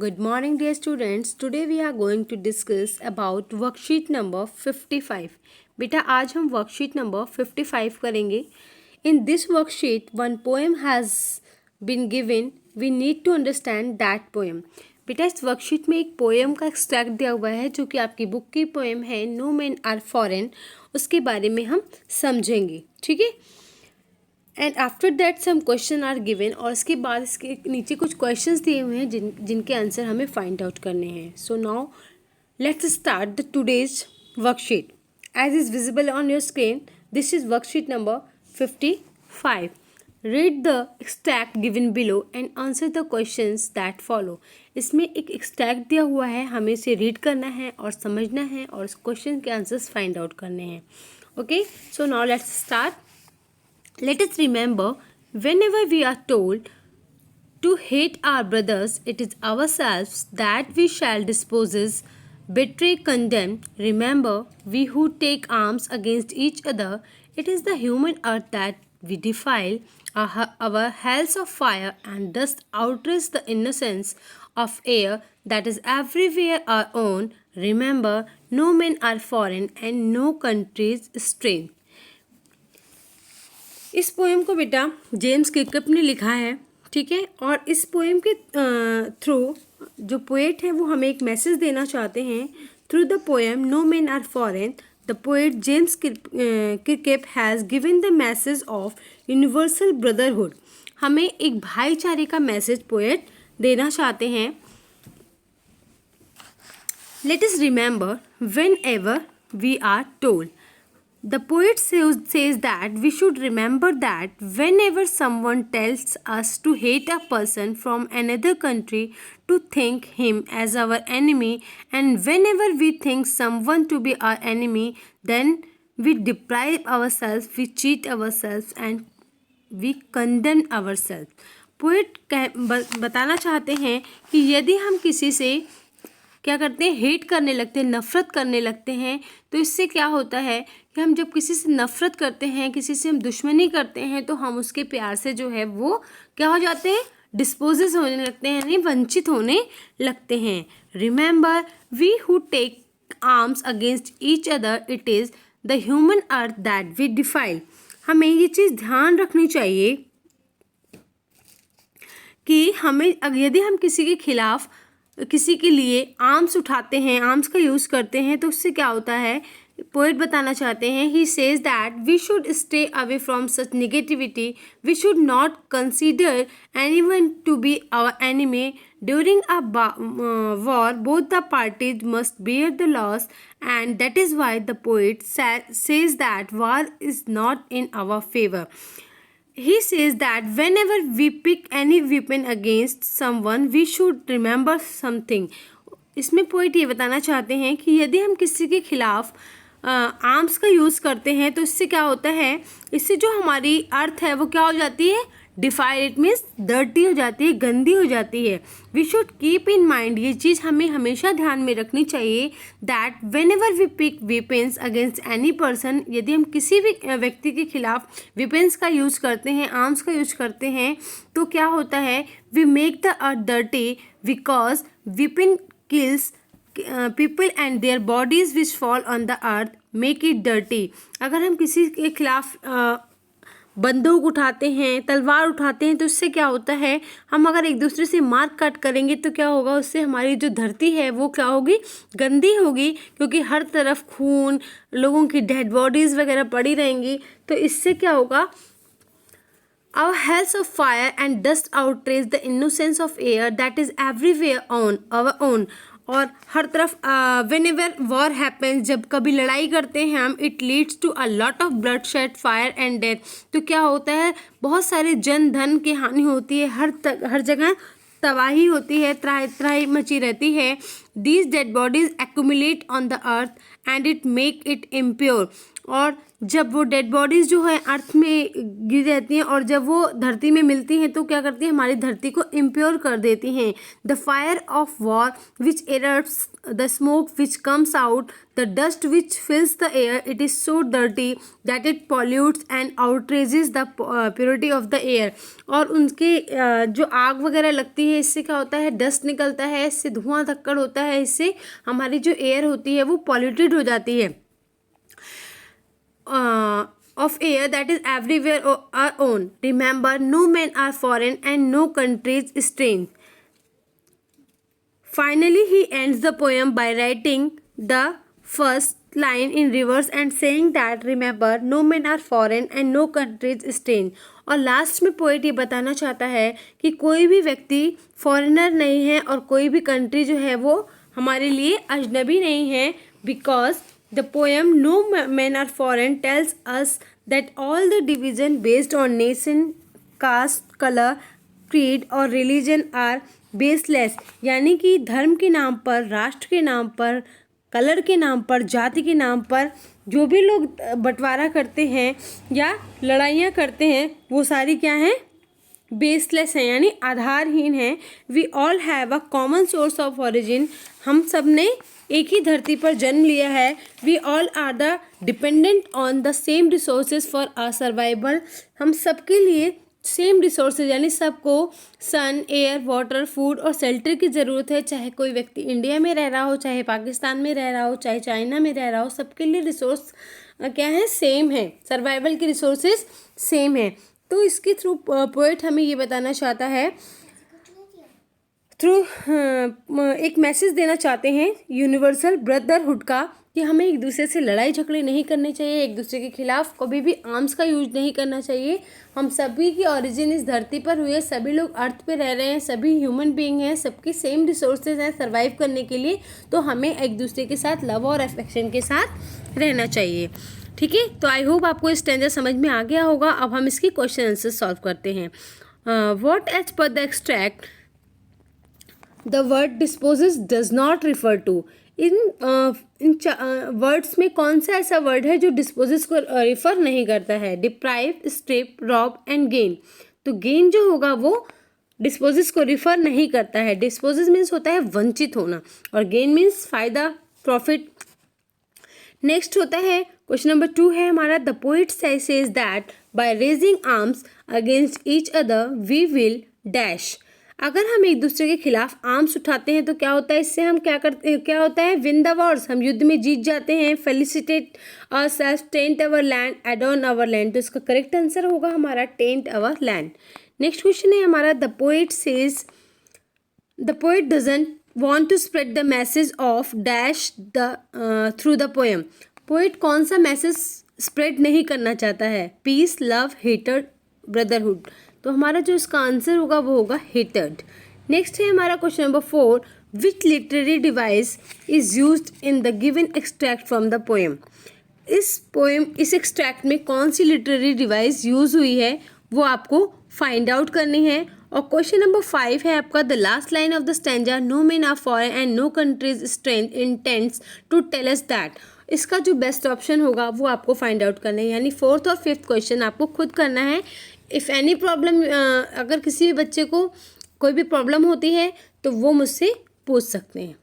Good morning, dear students. Today we are going to discuss about worksheet number 55. बेटा आज हम worksheet number 55 करेंगे. In this worksheet, one poem has been given. We need to understand that poem. बेटा इस worksheet में एक poem का extract दिया हुआ है जो कि आपकी बुक की पोएम है नो मैन आर फॉरेन. उसके बारे में हम समझेंगे. ठीक है. And after that some question are given. और इसके बाद इसके नीचे कुछ क्वेश्चंस दिए हुए हैं जिनके आंसर हमें फाइंड आउट करने हैं. So now let's start the today's worksheet. As is visible on your screen, this is worksheet number 55. Read the extract given below and answer the questions that follow. इसमें एक extract दिया हुआ है, हमें इसे read करना है और समझना है और उस क्वेश्चन के आंसर्स फाइंड आउट करने हैं. Okay, so now let's start. Let us remember, whenever we are told to hate our brothers, it is ourselves that we shall dispose, betray, condemn. Remember, we who take arms against each other, it is the human earth that we defile. Our hells of fire and dust outrage the innocence of air that is everywhere our own. Remember, no men are foreign and no countries strange. इस poem को बेटा James kick-off ने लिखा है. ठीक है. और इस पोएम के थ्रू जो पोएट है वो हमें एक मैसेज देना चाहते हैं. Through the poem no man are foreign, the poet James Kirkup has given the message of universal brotherhood. हमें एक भाईचारे का मैसेज पोएट देना चाहते हैं. Let us remember whenever we are told. The poet says that we should remember that whenever someone tells us to hate a person from another country, to think him as our enemy, and whenever we think someone to be our enemy, then we deprive ourselves, we cheat ourselves, and we condemn ourselves. Poet बताना चाहते हैं कि यदि हम किसी से क्या करते हैं, हेट करने लगते हैं, नफ़रत करने लगते हैं, तो इससे क्या होता है कि हम जब किसी से नफ़रत करते हैं, किसी से हम दुश्मनी करते हैं, तो हम उसके प्यार से जो है वो क्या हो जाते हैं, डिस्पोजेस होने लगते हैं, यानी वंचित होने लगते हैं. Remember, we who take arms against each other, it is the human earth that we defile. हमें ये चीज़ ध्यान रखनी चाहिए कि हमें यदि हम किसी के खिलाफ, किसी के लिए आर्म्स उठाते हैं, आर्म्स का यूज़ करते हैं, तो उससे क्या होता है, पोएट बताना चाहते हैं. He says that we should stay away from such negativity. We should not consider anyone to be our enemy. During a war both the parties must bear the loss, and that is why the poet says that war is not in our favor. He says that whenever we pick any weapon against someone, we should remember something. इसमें poet ये बताना चाहते हैं कि यदि हम किसी के खिलाफ आर्म्स का यूज़ करते हैं, तो इससे क्या होता है, इससे जो हमारी अर्थ है वो क्या हो जाती है, डिफाइल. इट मीन्स डर्टी हो जाती है, गंदी हो जाती है. We should keep in mind, ये चीज़ हमें हमेशा ध्यान में रखनी चाहिए, that whenever we pick weapons against any person, यदि हम किसी भी व्यक्ति के खिलाफ वेपन्स का यूज़ करते हैं, आर्म्स का यूज़ करते हैं, तो क्या होता है, we make the earth dirty because weapon kills people and their bodies which fall on the earth make it dirty. अगर हम किसी के खिलाफ बंदूक उठाते हैं, तलवार उठाते हैं, तो उससे क्या होता है, हम अगर एक दूसरे से मार काट करेंगे तो क्या होगा, उससे हमारी जो धरती है वो क्या होगी, गंदी होगी, क्योंकि हर तरफ खून, लोगों की डेड बॉडीज़ वगैरह पड़ी रहेंगी. तो इससे क्या होगा, our hells of fire and dust outrage the innocence of air that is everywhere on our own. और हर तरफ वेन एवर वॉर हैपन्स, जब कभी लड़ाई करते हैं हम, it leads to a lot of bloodshed, fire and death. तो क्या होता है, बहुत सारे जन धन की हानि होती है, हर जगह तबाही होती है, त्राही मची रहती है. These dead bodies accumulate on the earth and it make it impure. और जब वो डेड बॉडीज़ जो है अर्थ में गिर रहती हैं और जब वो धरती में मिलती हैं तो क्या करती हैं, हमारी धरती को इम्प्योर कर देती हैं। The fire of war which erupts, the smoke which comes out, the dust which fills the air, it is so dirty that it pollutes and outrages the purity of the air. और उनके जो आग वगैरह लगती है इससे क्या होता है, डस्ट निकलता है, इससे धुआं धक्कड़ होता है, इससे हमारी जो एयर होती है वो पॉल्यूटेड हो जाती है। Of air that is everywhere our own. Remember, no men are foreign and no countries strange. Finally, he ends the poem by writing the first line in reverse and saying that remember, no men are foreign and no countries strange. और last में poet ये बताना चाहता है कि कोई भी व्यक्ति फॉरेनर नहीं है और कोई भी कंट्री जो है वो हमारे लिए अजनबी नहीं है, because the poem No Men Are Foreign tells us that all the division based on nation, caste, color, creed और religion are baseless। यानी कि धर्म के नाम पर, राष्ट्र के नाम पर, कलर के नाम पर, जाति के नाम पर जो भी लोग बंटवारा करते हैं या लड़ाइयाँ करते हैं वो सारी क्या हैं, बेसलेस हैं, यानी आधारहीन हैं। We all have a common source of origin, हम सब ने एक ही धरती पर जन्म लिया है। We all are the dependent on the same resources for our survival, हम सबके लिए सेम रिसोर्सेज यानी सबको सन, एयर, वाटर, फूड और शेल्टर की ज़रूरत है। चाहे कोई व्यक्ति इंडिया में रह रहा हो, चाहे पाकिस्तान में रह रहा हो, चाहे चाइना में रह रहा हो, सबके लिए रिसोर्स क्या है, सेम है, सर्वाइवल के रिसोर्सेज सेम है। तो इसके थ्रू पोएट हमें ये बताना चाहता है, थ्रू एक मैसेज देना चाहते हैं यूनिवर्सल ब्रदरहुड का, कि हमें एक दूसरे से लड़ाई झगड़े नहीं करने चाहिए, एक दूसरे के खिलाफ कभी भी आर्म्स का यूज नहीं करना चाहिए। हम सभी की ओरिजिन इस धरती पर हुई है, सभी लोग अर्थ पे रह रहे हैं, सभी ह्यूमन बीइंग हैं, सबकी सेम रिसोर्सेज हैं सर्वाइव करने के लिए। तो हमें एक दूसरे के साथ लव और अफेक्शन के साथ रहना चाहिए। ठीक है, तो आई होप आपको स्टैंजा समझ में आ गया होगा। अब हम इसकी क्वेश्चन आंसर सॉल्व करते हैं। What as per the extract the word dispossess does not refer to, in words में कौन सा ऐसा वर्ड है जो डिस्पोजेस को रिफर नहीं करता है? Deprive, strip, rob and gain. तो गेन जो होगा वो डिस्पोजेस को रिफर नहीं करता है। डिस्पोजेस मीन्स होता है वंचित होना और गेन मीन्स फायदा, प्रॉफिट। नेक्स्ट होता है क्वेश्चन नंबर 2 है हमारा, the poet says that by raising arms against each other we will dash. अगर हम एक दूसरे के खिलाफ आर्म्स उठाते हैं तो क्या होता है, इससे हम क्या करते हैं, क्या होता है, विन द वॉर्स, हम युद्ध में जीत जाते हैं। फेलिसिटेट आवरसेल्व्स, टेंट अवर लैंड, एडॉर्न अवर लैंड। तो इसका करेक्ट आंसर होगा हमारा टेंट अवर लैंड। नेक्स्ट क्वेश्चन है हमारा, the poet says the poet doesn't want to spread the message of dash the through the poem। Poet कौन सा मैसेज स्प्रेड नहीं करना चाहता है? Peace, love, hatred, brotherhood. तो हमारा जो इसका आंसर होगा वो होगा हेटर्ड। नेक्स्ट है हमारा question number 4, which literary device is used in the given extract from the poem. इस एक्सट्रैक्ट में कौन सी लिटरेरी डिवाइस यूज हुई है वो आपको फाइंड आउट करनी है। और क्वेश्चन नंबर 5 है आपका, the last line of the stanza no men are foreign and no countries strength intents to tell us that. इसका जो बेस्ट ऑप्शन होगा वो आपको फाइंड आउट करना है, यानी 4th और 5th क्वेश्चन आपको खुद करना है। इफ़ एनी प्रॉब्लम, अगर किसी भी बच्चे को कोई भी प्रॉब्लम होती है तो वो मुझसे पूछ सकते हैं।